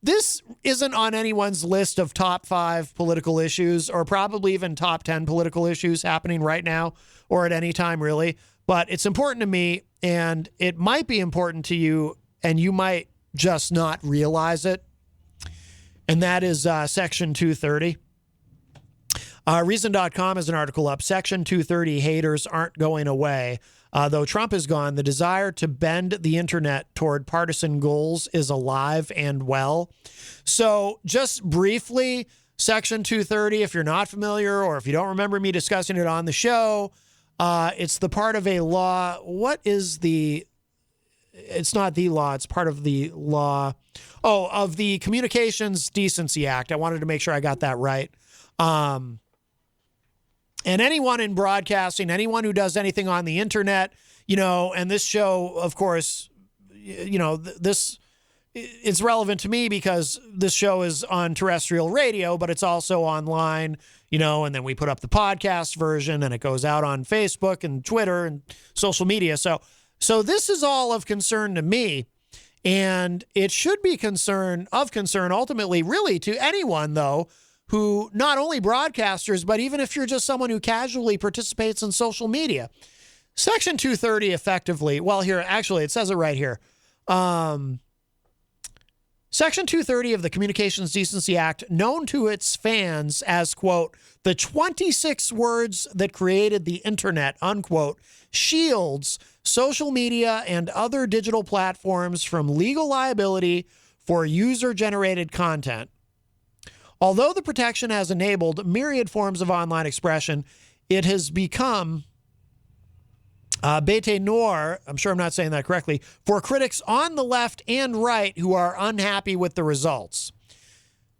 this isn't on anyone's list of top 5 political issues or probably even top 10 political issues happening right now or at any time, really. But it's important to me, and it might be important to you, and you might just not realize it. And that is Section 230. Reason.com has an article up. Section 230 haters aren't going away. Though Trump is gone, the desire to bend the internet toward partisan goals is alive and well. So just briefly, Section 230, if you're not familiar or if you don't remember me discussing it on the show, it's the part of a law. It's not the law. It's part of the law. Of the Communications Decency Act. I wanted to make sure I got that right. And anyone in broadcasting, anyone who does anything on the internet, and this show, of course, it's relevant to me because this show is on terrestrial radio, but it's also online, and then we put up the podcast version and it goes out on Facebook and Twitter and social media. So this is all of concern to me. And it should be of concern ultimately, really, to anyone, though, who not only broadcasters, but even if you're just someone who casually participates in social media. Section 230 effectively, well, here, actually, it says it right here. Section 230 of the Communications Decency Act, known to its fans as, quote, the 26 words that created the internet, unquote, shields social media and other digital platforms from legal liability for user-generated content. Although the protection has enabled myriad forms of online expression, it has become bete noir, I'm sure I'm not saying that correctly, for critics on the left and right who are unhappy with the results.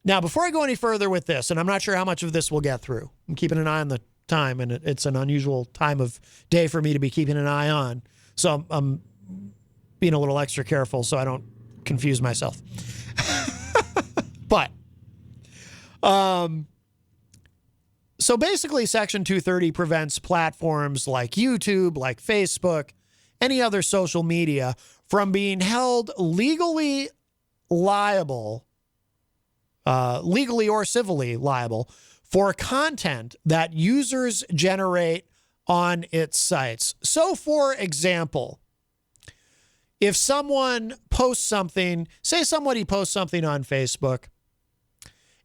Now, before I go any further with this, and I'm not sure how much of this we'll get through, I'm keeping an eye on the time, and it's an unusual time of day for me to be keeping an eye on. So I'm being a little extra careful so I don't confuse myself. But, so basically Section 230 prevents platforms like YouTube, like Facebook, any other social media from being held legally liable, legally or civilly liable for content that users generate on its sites. So, for example, if someone posts something, say somebody posts something on Facebook,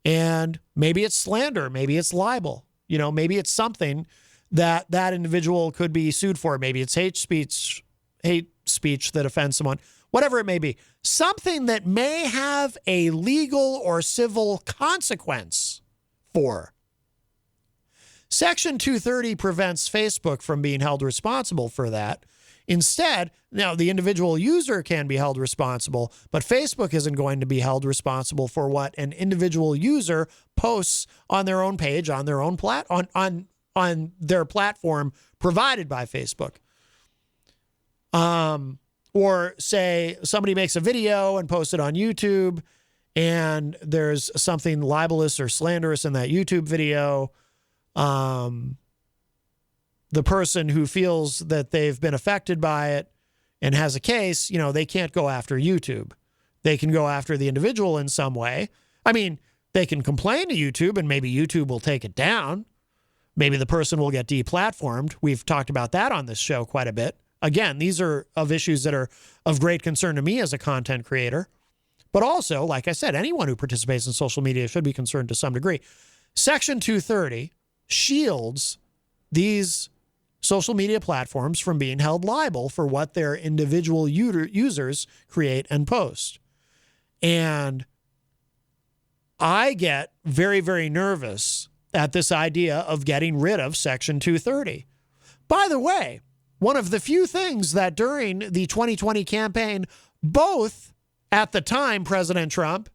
and maybe it's slander, maybe it's libel, maybe it's something that that individual could be sued for. Maybe it's hate speech that offends someone, whatever it may be. Something that may have a legal or civil consequence for. Section 230 prevents Facebook from being held responsible for that. Instead, now the individual user can be held responsible, but Facebook isn't going to be held responsible for what an individual user posts on their own page, on their own on their platform provided by Facebook. Or say somebody makes a video and posts it on YouTube, and there's something libelous or slanderous in that YouTube video. The person who feels that they've been affected by it and has a case, they can't go after YouTube. They can go after the individual in some way. I mean, they can complain to YouTube and maybe YouTube will take it down. Maybe the person will get deplatformed. We've talked about that on this show quite a bit. Again, these are of issues that are of great concern to me as a content creator. But also, like I said, anyone who participates in social media should be concerned to some degree. Section 230 shields these social media platforms from being held liable for what their individual users create and post. And I get very, very nervous at this idea of getting rid of Section 230. By the way, one of the few things that during the 2020 campaign, both at the time President Trump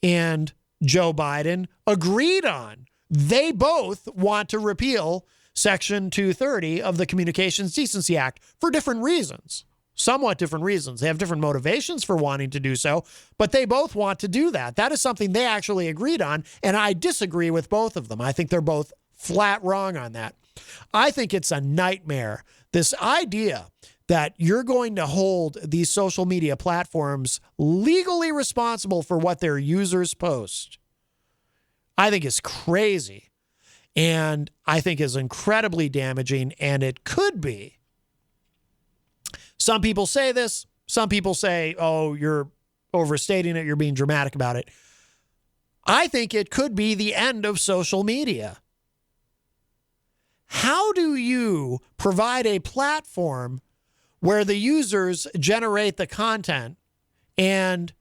and Joe Biden agreed on, they both want to repeal Section 230 of the Communications Decency Act for different reasons, somewhat different reasons. They have different motivations for wanting to do so, but they both want to do that. That is something they actually agreed on, and I disagree with both of them. I think they're both flat wrong on that. I think it's a nightmare, this idea that you're going to hold these social media platforms legally responsible for what their users post, I think is crazy. And I think is incredibly damaging. And it could be. Some people say this. Some people say, oh, you're overstating it. You're being dramatic about it. I think it could be the end of social media. How do you provide a platform where the users generate the content, and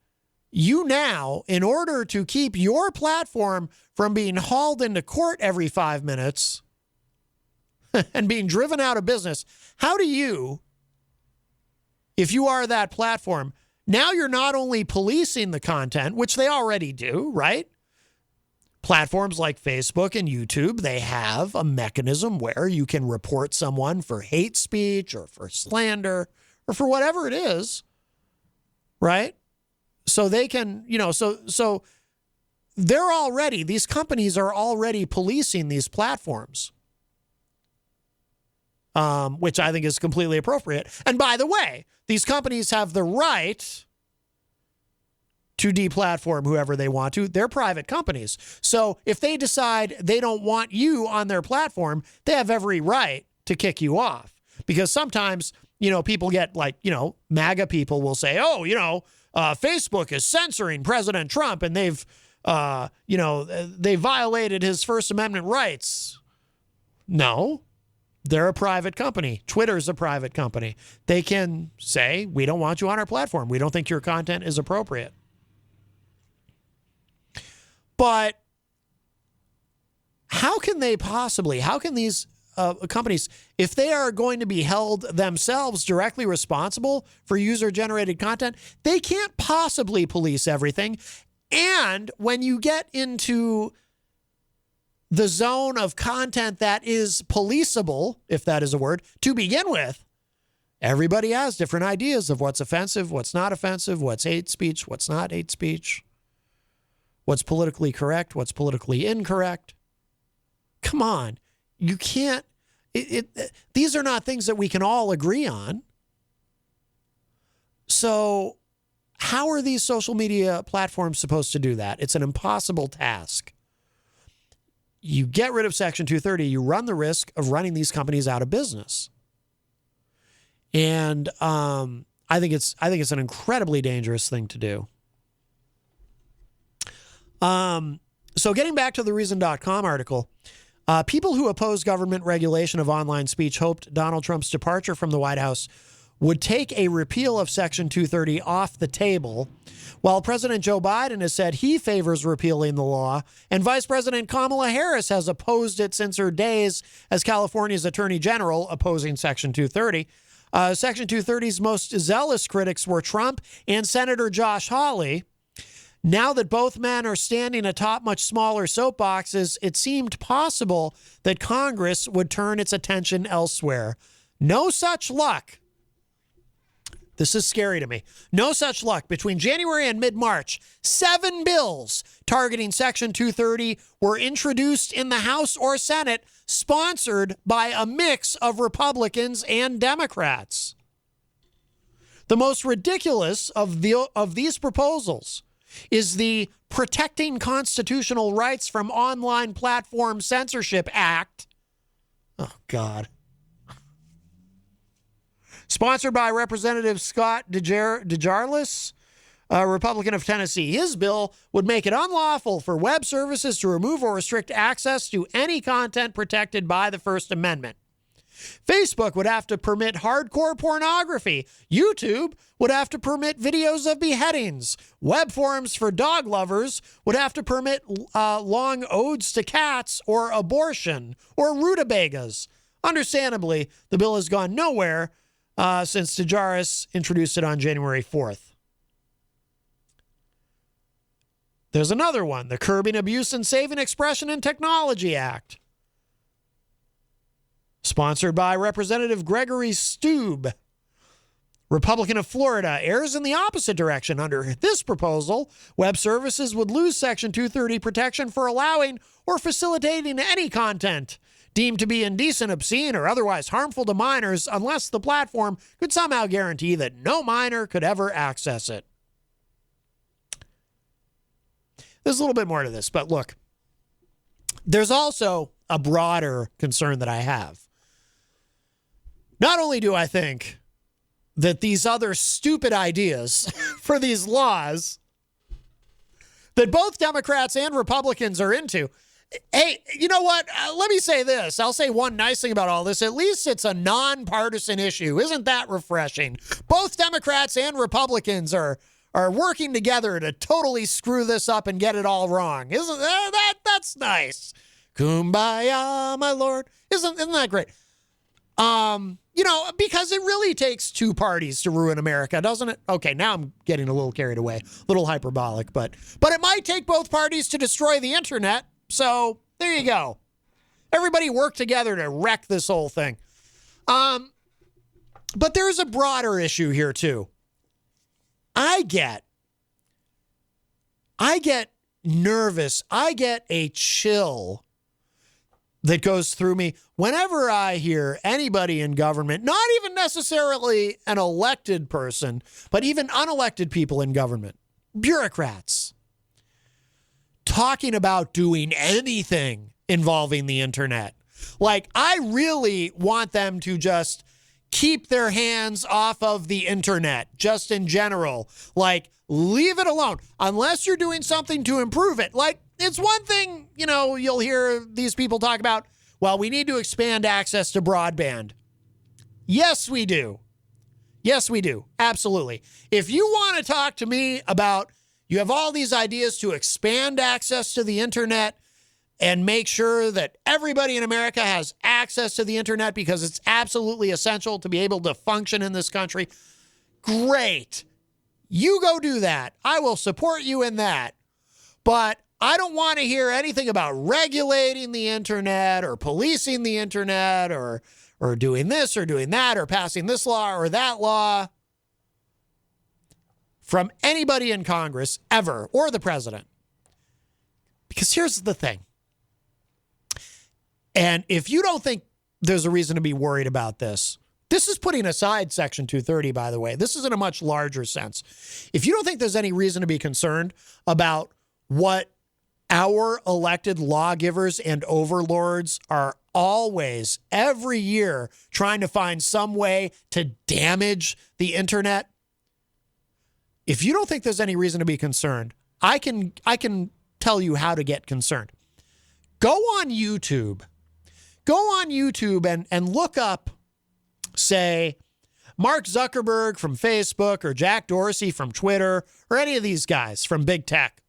you now, in order to keep your platform from being hauled into court every 5 minutes and being driven out of business, how do you, if you are that platform, now you're not only policing the content, which they already do, right? Platforms like Facebook and YouTube, they have a mechanism where you can report someone for hate speech or for slander or for whatever it is, right? So they can, so they're already, these companies are already policing these platforms, which I think is completely appropriate. And by the way, these companies have the right to deplatform whoever they want to. They're private companies. So if they decide they don't want you on their platform, they have every right to kick you off. Because sometimes, people get MAGA people will say, Facebook is censoring President Trump and they violated his First Amendment rights. No, they're a private company. Twitter's a private company. They can say, we don't want you on our platform. We don't think your content is appropriate. But how can these companies, if they are going to be held themselves directly responsible for user-generated content, they can't possibly police everything. And when you get into the zone of content that is policeable, if that is a word, to begin with, everybody has different ideas of what's offensive, what's not offensive, what's hate speech, what's not hate speech. What's politically correct, what's politically incorrect. Come on. You can't, these are not things that we can all agree on. So how are these social media platforms supposed to do that? It's an impossible task. You get rid of Section 230, you run the risk of running these companies out of business. And I think it's an incredibly dangerous thing to do. So getting back to the Reason.com article, people who oppose government regulation of online speech hoped Donald Trump's departure from the White House would take a repeal of Section 230 off the table, while President Joe Biden has said he favors repealing the law, and Vice President Kamala Harris has opposed it since her days as California's Attorney General, opposing Section 230. Section 230's most zealous critics were Trump and Senator Josh Hawley. Now that both men are standing atop much smaller soapboxes, it seemed possible that Congress would turn its attention elsewhere. No such luck. This is scary to me. No such luck. Between January and mid-March, 7 bills targeting Section 230 were introduced in the House or Senate, sponsored by a mix of Republicans and Democrats. The most ridiculous of these proposals is the Protecting Constitutional Rights from Online Platform Censorship Act. Oh, God. Sponsored by Representative Scott DeJarlis, a Republican of Tennessee. His bill would make it unlawful for web services to remove or restrict access to any content protected by the First Amendment. Facebook would have to permit hardcore pornography. YouTube would have to permit videos of beheadings. Web forums for dog lovers would have to permit long odes to cats or abortion or rutabagas. Understandably, the bill has gone nowhere since DeJarlis introduced it on January 4th. There's another one, the Curbing Abuse and Saving Expression in Technology Act. Sponsored by Representative Gregory Stube, Republican of Florida, errs in the opposite direction. Under this proposal, web services would lose Section 230 protection for allowing or facilitating any content deemed to be indecent, obscene, or otherwise harmful to minors unless the platform could somehow guarantee that no minor could ever access it. There's a little bit more to this, but look, there's also a broader concern that I have. Not only do I think that these other stupid ideas for these laws that both Democrats and Republicans are into. Hey, you know what? Let me say this. I'll say one nice thing about all this. At least it's a nonpartisan issue. Isn't that refreshing? Both Democrats and Republicans are working together to totally screw this up and get it all wrong. Isn't that's nice? Kumbaya, my lord. Isn't that great? Because it really takes two parties to ruin America, doesn't it? Okay, now I'm getting a little carried away, a little hyperbolic, but it might take both parties to destroy the internet. So there you go. Everybody work together to wreck this whole thing. But there's a broader issue here too. I get nervous. I get a chill that goes through me whenever I hear anybody in government, not even necessarily an elected person, but even unelected people in government, bureaucrats, talking about doing anything involving the internet. Like, I really want them to just keep their hands off of the internet, just in general. Like, leave it alone, unless you're doing something to improve it. Like, it's one thing, you'll hear these people talk about, well, we need to expand access to broadband. Yes, we do. Yes, we do. Absolutely. If you want to talk to me about, you have all these ideas to expand access to the internet and make sure that everybody in America has access to the internet because it's absolutely essential to be able to function in this country, great. You go do that. I will support you in that. But I don't want to hear anything about regulating the internet or policing the internet or doing this or doing that or passing this law or that law from anybody in Congress ever, or the president. Because here's the thing. And if you don't think there's a reason to be worried about this is putting aside Section 230, by the way. This is in a much larger sense. If you don't think there's any reason to be concerned about what our elected lawgivers and overlords are always, every year, trying to find some way to damage the internet, if you don't think there's any reason to be concerned, I can tell you how to get concerned. Go on YouTube. Go on YouTube and look up, say, Mark Zuckerberg from Facebook or Jack Dorsey from Twitter or any of these guys from big tech.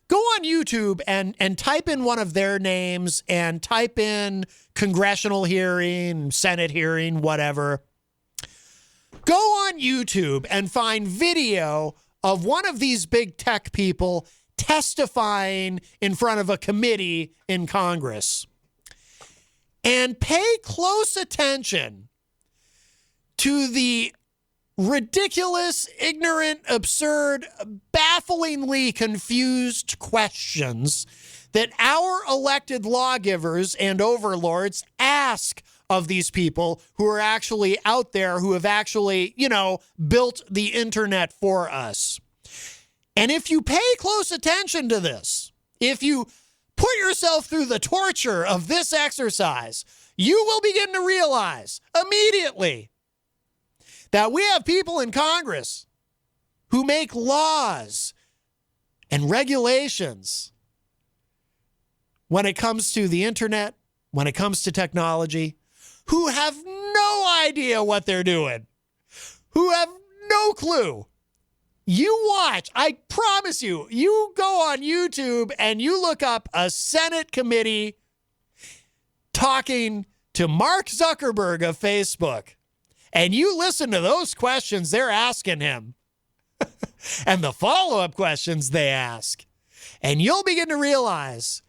Go on YouTube and type in one of their names and type in congressional hearing, Senate hearing, whatever. Go on YouTube and find video of one of these big tech people testifying in front of a committee in Congress. And pay close attention to the ridiculous, ignorant, absurd, bafflingly confused questions that our elected lawgivers and overlords ask of these people who are actually out there, who have actually, built the internet for us. And if you pay close attention to this, if you put yourself through the torture of this exercise, you will begin to realize immediately that we have people in Congress who make laws and regulations when it comes to the internet, when it comes to technology, who have no idea what they're doing, who have no clue. You watch, I promise you, you go on YouTube and you look up a Senate committee talking to Mark Zuckerberg of Facebook, and you listen to those questions they're asking him and the follow-up questions they ask, and you'll begin to realize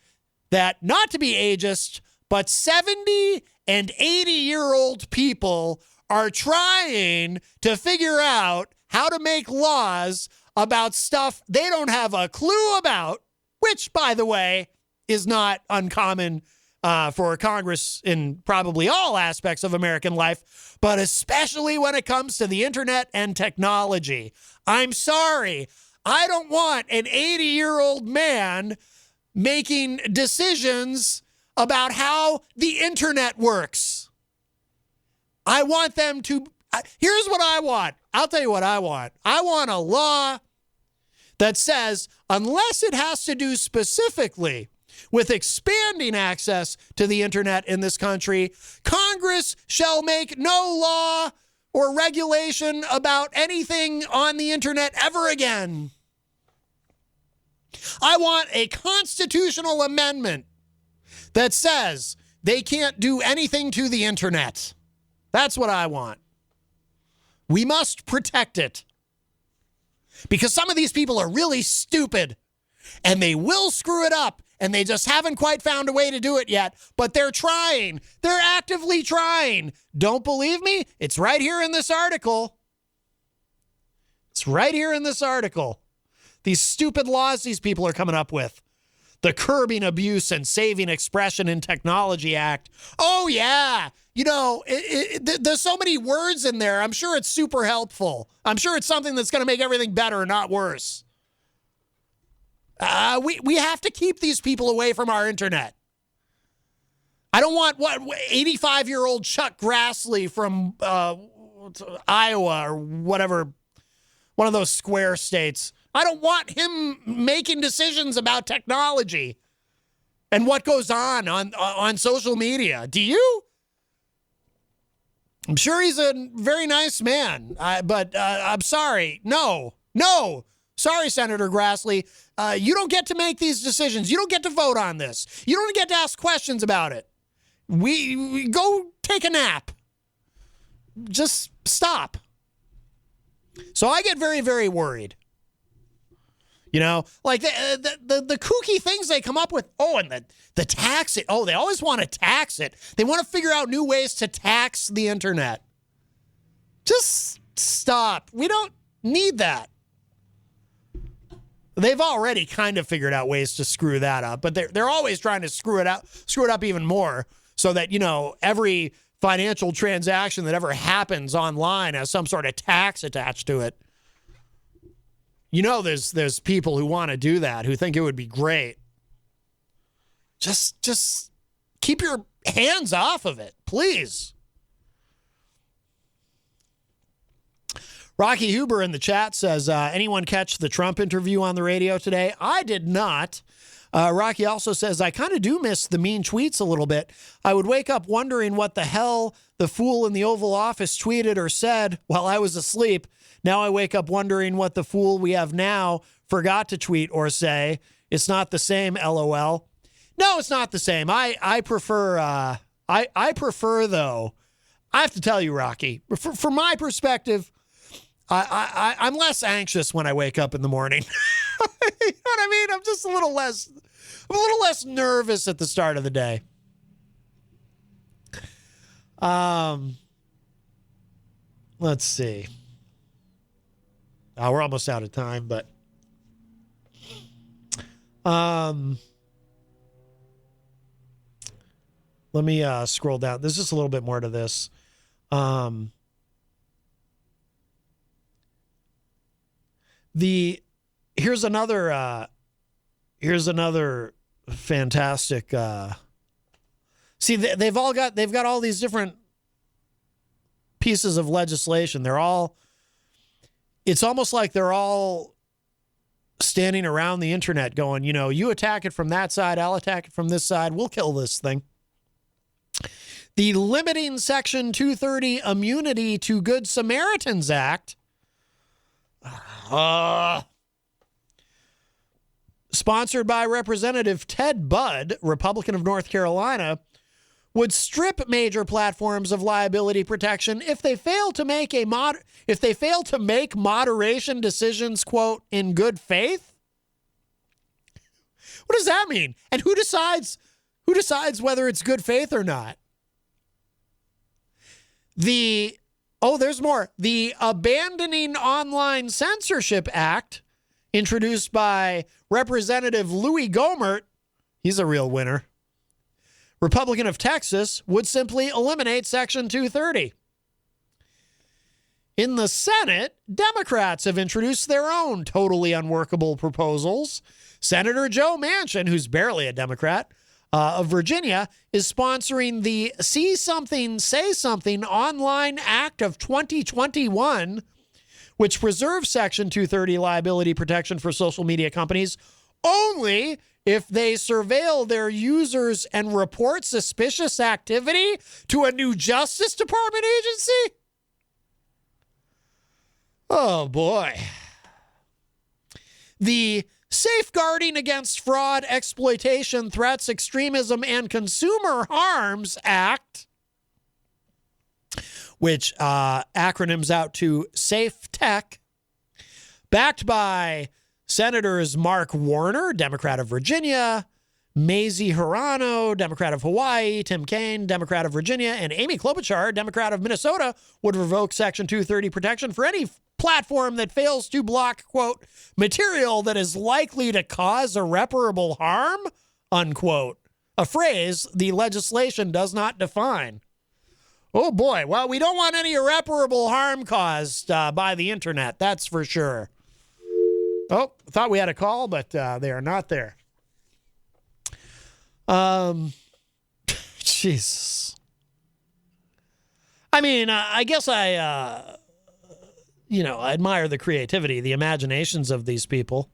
that, not to be ageist, but 70 and 80-year-old people are trying to figure out how to make laws about stuff they don't have a clue about, which, by the way, is not uncommon for Congress in probably all aspects of American life, but especially when it comes to the internet and technology. I'm sorry. I don't want an 80-year-old man making decisions about how the internet works. I want them to. Here's what I want. I'll tell you what I want. I want a law that says, unless it has to do specifically with expanding access to the internet in this country, Congress shall make no law or regulation about anything on the internet ever again. I want a constitutional amendment that says they can't do anything to the internet. That's what I want. We must protect it. Because some of these people are really stupid and they will screw it up and they just haven't quite found a way to do it yet, but they're trying. They're actively trying. Don't believe me? It's right here in this article. It's right here in this article. These stupid laws these people are coming up with. The Curbing Abuse and Saving Expression in Technology Act. Oh, yeah. You know, there's so many words in there. I'm sure it's super helpful. I'm sure it's something that's going to make everything better, not worse. We have to keep these people away from our internet. I don't want 85-year-old Chuck Grassley from Iowa or whatever, one of those square states. I don't want him making decisions about technology and what goes on social media. Do you? I'm sure he's a very nice man, but I'm sorry. No. Sorry, Senator Grassley. You don't get to make these decisions. You don't get to vote on this. You don't get to ask questions about it. We go take a nap. Just stop. So I get very, very worried. You know, like the kooky things they come up with. Oh, and the tax it. Oh, they always want to tax it. They want to figure out new ways to tax the internet. Just stop. We don't need that. They've already kind of figured out ways to screw that up, but they're always trying to screw it up even more so that, you know, every financial transaction that ever happens online has some sort of tax attached to it. You know, there's people who want to do that, who think it would be great. Just keep your hands off of it, please. Rocky Huber in the chat says, anyone catch the Trump interview on the radio today? I did not. Rocky also says, I kind of do miss the mean tweets a little bit. I would wake up wondering what the hell the fool in the Oval Office tweeted or said while I was asleep. Now I wake up wondering what the fool we have now forgot to tweet or say. It's not the same, LOL. No, it's not the same. I prefer, I prefer, though, I have to tell you, Rocky, from my perspective, I'm less anxious when I wake up in the morning. You know what I mean? I'm just a little less nervous at the start of the day. Let's see. We're almost out of time, but let me scroll down. There's just a little bit more to this. Here's another fantastic. See, they've got all these different pieces of legislation. It's almost like they're all standing around the internet going, you know, you attack it from that side, I'll attack it from this side. We'll kill this thing. The Limiting Section 230 Immunity to Good Samaritans Act, sponsored by Representative Ted Budd, Republican of North Carolina, would strip major platforms of liability protection if they fail to make moderation decisions, quote, in good faith. What does that mean? And who decides whether it's good faith or not? There's more. The Abandoning Online Censorship Act, introduced by Representative Louis Gohmert, he's a real winner, Republican of Texas would simply eliminate Section 230. In the Senate, Democrats have introduced their own totally unworkable proposals. Senator Joe Manchin, who's barely a Democrat, of Virginia, is sponsoring the See Something, Say Something Online Act of 2021, which preserves Section 230 liability protection for social media companies only if they surveil their users and report suspicious activity to a new Justice Department agency. Oh, boy. The Safeguarding Against Fraud, Exploitation, Threats, Extremism, and Consumer Harms Act, which acronyms out to Safe Tech, backed by Senators Mark Warner, Democrat of Virginia, Mazie Hirono, Democrat of Hawaii, Tim Kaine, Democrat of Virginia, and Amy Klobuchar, Democrat of Minnesota, would revoke Section 230 protection for any platform that fails to block, quote, material that is likely to cause irreparable harm, unquote, a phrase the legislation does not define. Oh, boy. Well, we don't want any irreparable harm caused by the internet, that's for sure. Oh, thought we had a call, but they are not there. Jesus. I mean, I guess I admire the creativity, the imaginations of these people.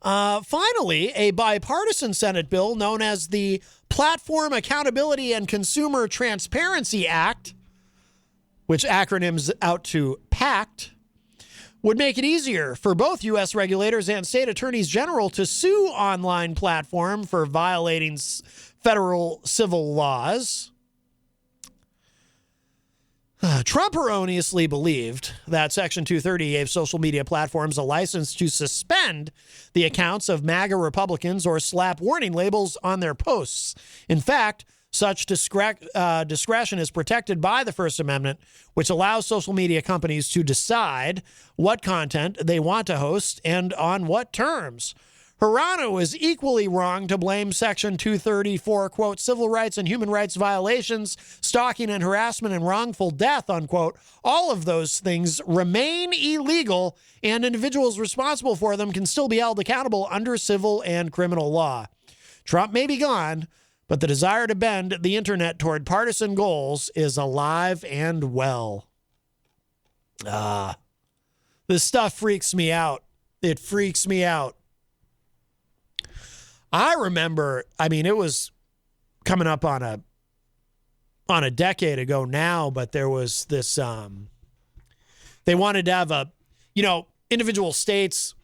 Finally, a bipartisan Senate bill known as the Platform Accountability and Consumer Transparency Act, which acronyms out to PACT, would make it easier for both U.S. regulators and state attorneys general to sue online platform for violating federal civil laws. Trump erroneously believed that Section 230 gave social media platforms a license to suspend the accounts of MAGA Republicans or slap warning labels on their posts. In fact, such discretion is protected by the First Amendment, which allows social media companies to decide what content they want to host and on what terms. Hirono is equally wrong to blame Section 230 for, quote, civil rights and human rights violations, stalking and harassment, and wrongful death, unquote. All of those things remain illegal, and individuals responsible for them can still be held accountable under civil and criminal law. Trump may be gone, but the desire to bend the internet toward partisan goals is alive and well. This stuff freaks me out. It freaks me out. I remember, it was coming up on a decade ago now, but there was this, they wanted to have individual states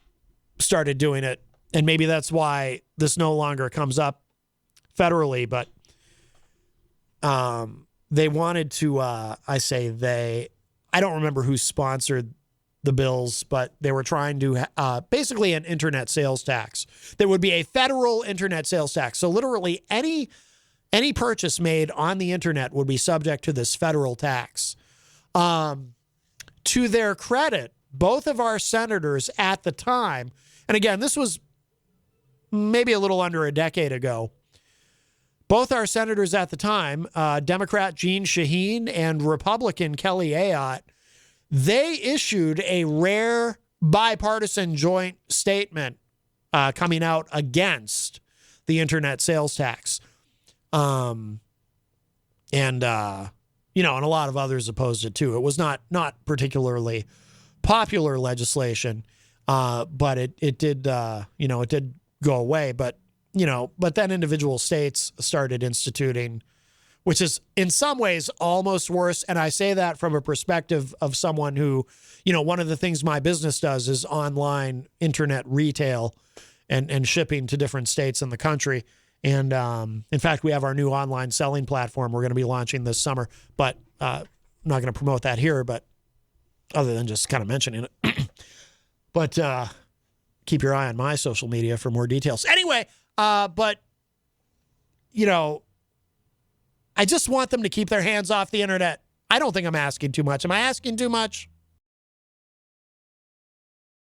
started doing it, and maybe that's why this no longer comes up federally, but they wanted to, I don't remember who sponsored the bills, but they were trying to basically an internet sales tax. There would be a federal internet sales tax. So literally any purchase made on the internet would be subject to this federal tax. To their credit, both of our senators at the time, and again, this was maybe a little under a decade ago, both our senators at the time, Democrat Jeanne Shaheen and Republican Kelly Ayotte, they issued a rare bipartisan joint statement coming out against the internet sales tax. And a lot of others opposed it too. It was not particularly popular legislation, but it did go away. But then individual states started instituting, which is in some ways almost worse. And I say that from a perspective of someone who, one of the things my business does is online internet retail and shipping to different states in the country. And in fact, we have our new online selling platform we're going to be launching this summer, but I'm not going to promote that here, but other than just kind of mentioning it. But keep your eye on my social media for more details. Anyway, I just want them to keep their hands off the internet. I don't think I'm asking too much. Am I asking too much?